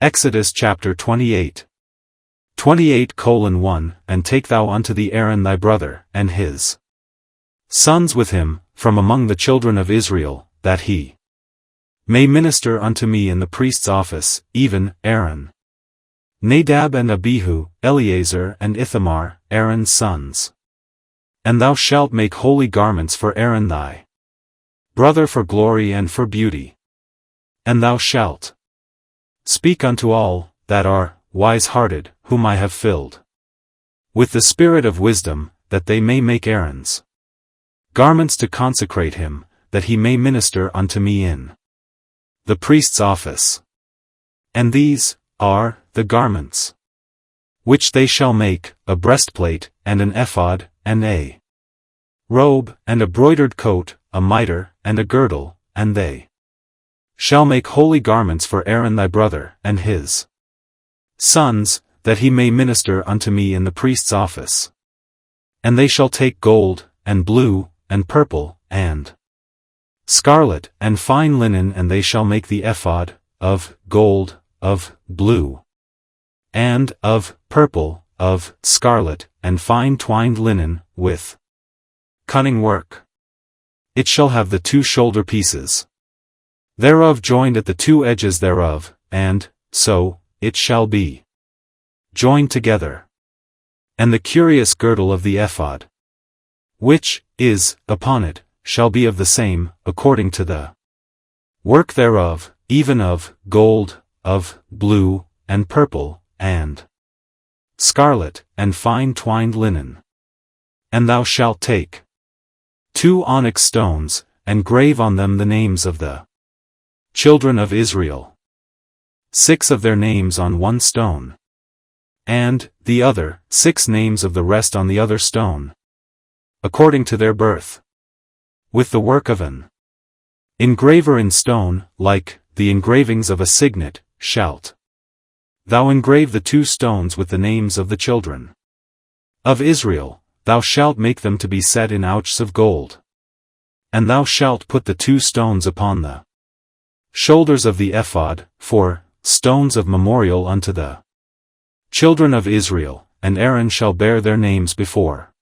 Exodus chapter 28. 28:1 And take thou unto thee Aaron thy brother, and his sons with him, from among the children of Israel, that he may minister unto me in the priest's office, even Aaron, Nadab and Abihu, Eleazar and Ithamar, Aaron's sons. And thou shalt make holy garments for Aaron thy brother for glory and for beauty. And thou shalt speak unto all that are wise-hearted, whom I have filled with the spirit of wisdom, that they may make Aaron's garments to consecrate him, that he may minister unto me in the priest's office. And these are the garments which they shall make: a breastplate, and an ephod, and a robe, and a broidered coat, a mitre, and a girdle, and they shall make holy garments for Aaron thy brother, and his sons, that he may minister unto me in the priest's office. And they shall take gold, and blue, and purple, and scarlet, and fine linen, and they shall make the ephod, of gold, of blue, and of purple, of scarlet, and fine twined linen, with cunning work. It shall have the 2 shoulder pieces thereof joined at the 2 edges thereof, and so it shall be joined together. And the curious girdle of the ephod, which is upon it, shall be of the same, according to the work thereof, even of gold, of blue, and purple, and scarlet, and fine twined linen. And thou shalt take 2 onyx stones, and grave on them the names of the children of Israel, 6 of their names on 1 stone, and the other 6 names of the rest on the other stone, according to their birth, with the work of an engraver in stone, like the engravings of a signet, shalt thou engrave the 2 stones with the names of the children of Israel. Thou shalt make them to be set in ouches of gold. And thou shalt put the 2 stones upon the shoulders of the ephod, for stones of memorial unto the children of Israel, and Aaron shall bear their names before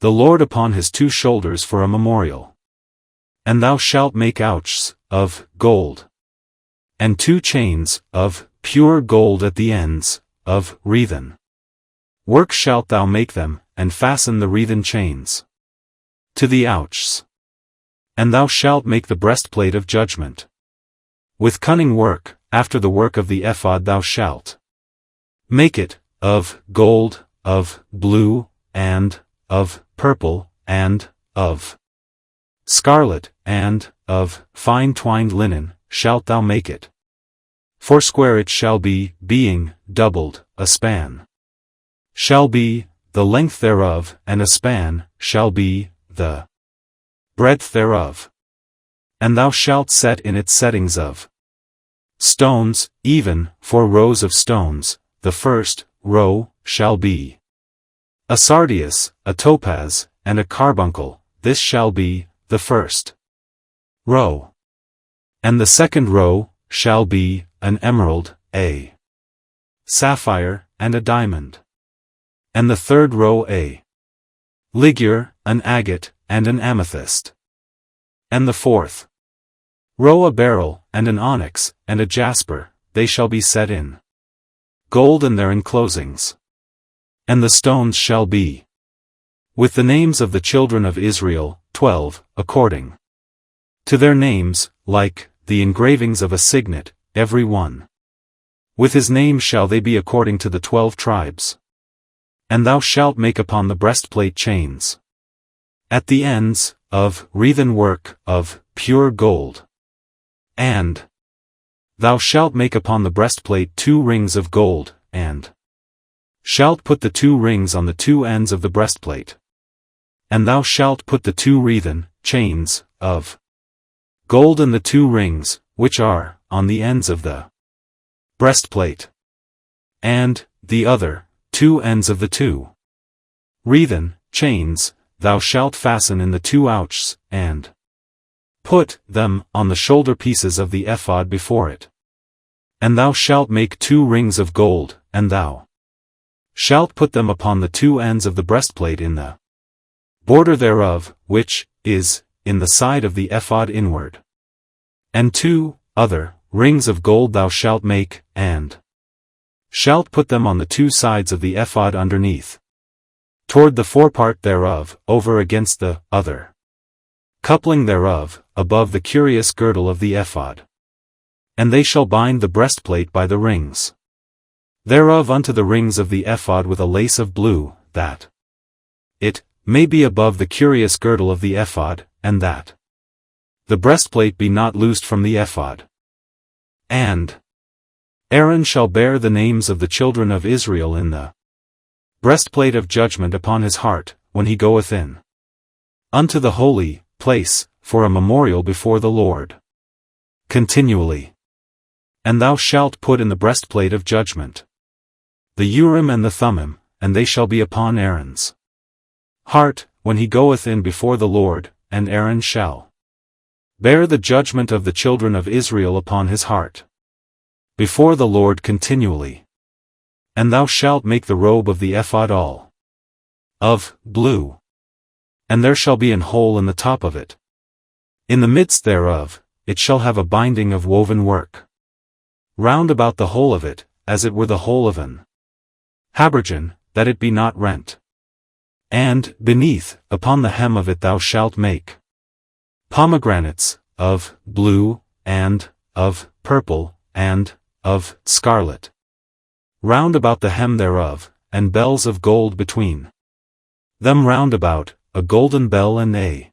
the Lord upon his 2 shoulders for a memorial. And thou shalt make ouches of gold, and 2 chains of pure gold at the ends, of wreathen work shalt thou make them, and fasten the wreathen chains to the ouches. And thou shalt make the breastplate of judgment with cunning work, after the work of the ephod. Thou shalt make it of gold, of blue, and of purple, and of scarlet, and of fine twined linen shalt thou make it. 4 square it shall be, being doubled, a span shall be the length thereof, and a span shall be the breadth thereof. And thou shalt set in it settings of stones, even 4 rows of stones. The first row shall be a sardius, a topaz, and a carbuncle. This shall be the first row. And the second row shall be an emerald, a sapphire, and a diamond. And the third row a ligure, an agate, and an amethyst. And the 4th row a beryl, and an onyx, and a jasper. They shall be set in gold and their enclosings. And the stones shall be with the names of the children of Israel, 12, according to their names, like the engravings of a signet, every one with his name shall they be according to the 12 tribes. And thou shalt make upon the breastplate chains at the ends, of wreathen work, of pure gold. And thou shalt make upon the breastplate 2 rings of gold, and shalt put the 2 rings on the 2 ends of the breastplate. And thou shalt put the 2 wreathen chains of gold in the 2 rings, which are on the ends of the breastplate, and the other 2 ends of the 2 wreathen chains thou shalt fasten in the 2 ouches, and put them on the shoulder pieces of the ephod before it. And thou shalt make 2 rings of gold, and thou shalt put them upon the 2 ends of the breastplate in the border thereof, which is in the side of the ephod inward. And 2 other rings of gold thou shalt make, and shalt put them on the 2 sides of the ephod underneath, toward the forepart thereof, over against the other coupling thereof, above the curious girdle of the ephod. And they shall bind the breastplate by the rings thereof unto the rings of the ephod with a lace of blue, that it may be above the curious girdle of the ephod, and that the breastplate be not loosed from the ephod. And Aaron shall bear the names of the children of Israel in the breastplate of judgment upon his heart, when he goeth in unto the holy place, for a memorial before the Lord continually. And thou shalt put in the breastplate of judgment the Urim and the Thummim, and they shall be upon Aaron's heart, when he goeth in before the Lord, and Aaron shall bear the judgment of the children of Israel upon his heart before the Lord continually. And thou shalt make the robe of the ephod all of blue. And there shall be an hole in the top of it. In the midst thereof, it shall have a binding of woven work round about the whole of it, as it were the whole of an habergeon, that it be not rent. And, beneath, upon the hem of it thou shalt make pomegranates, of blue, and of purple, and of scarlet, round about the hem thereof, and bells of gold between them round about, a golden bell and a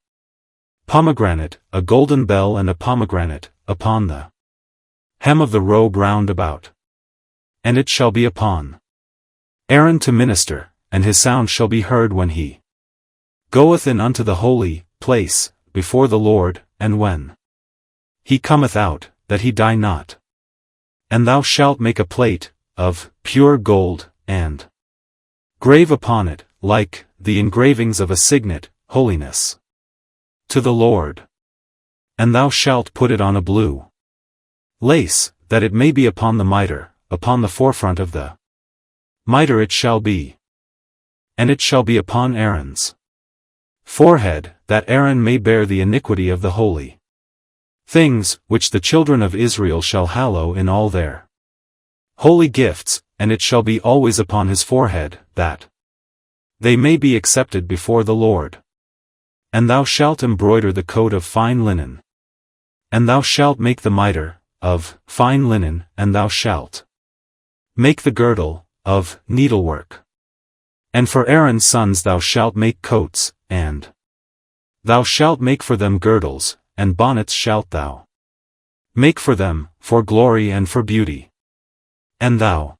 pomegranate, a golden bell and a pomegranate, upon the hem of the robe round about. And it shall be upon Aaron to minister, and his sound shall be heard when he goeth in unto the holy place, before the Lord, and when he cometh out, that he die not. And thou shalt make a plate of pure gold, and grave upon it, like the engravings of a signet, holiness to the Lord. And thou shalt put it on a blue lace, that it may be upon the mitre, upon the forefront of the mitre it shall be. And it shall be upon Aaron's forehead, that Aaron may bear the iniquity of the holy things, which the children of Israel shall hallow in all their holy gifts, and it shall be always upon his forehead, that they may be accepted before the Lord. And thou shalt embroider the coat of fine linen. And thou shalt make the mitre of fine linen, and thou shalt make the girdle of needlework. And for Aaron's sons thou shalt make coats, and thou shalt make for them girdles, and bonnets shalt thou make for them, for glory and for beauty. And thou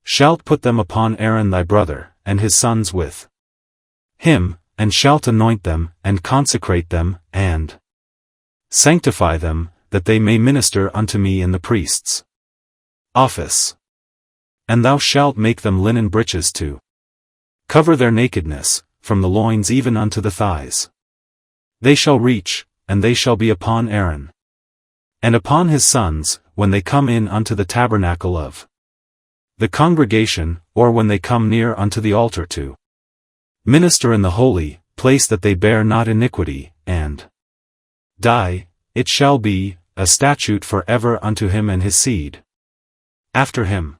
shalt put them upon Aaron thy brother, and his sons with him, and shalt anoint them, and consecrate them, and sanctify them, that they may minister unto me in the priest's office. And thou shalt make them linen breeches to cover their nakedness, from the loins even unto the thighs. They shall reach, and they shall be upon Aaron and upon his sons, when they come in unto the tabernacle of the congregation, or when they come near unto the altar to minister in the holy place, that they bear not iniquity, and die. It shall be a statute for ever unto him and his seed after him.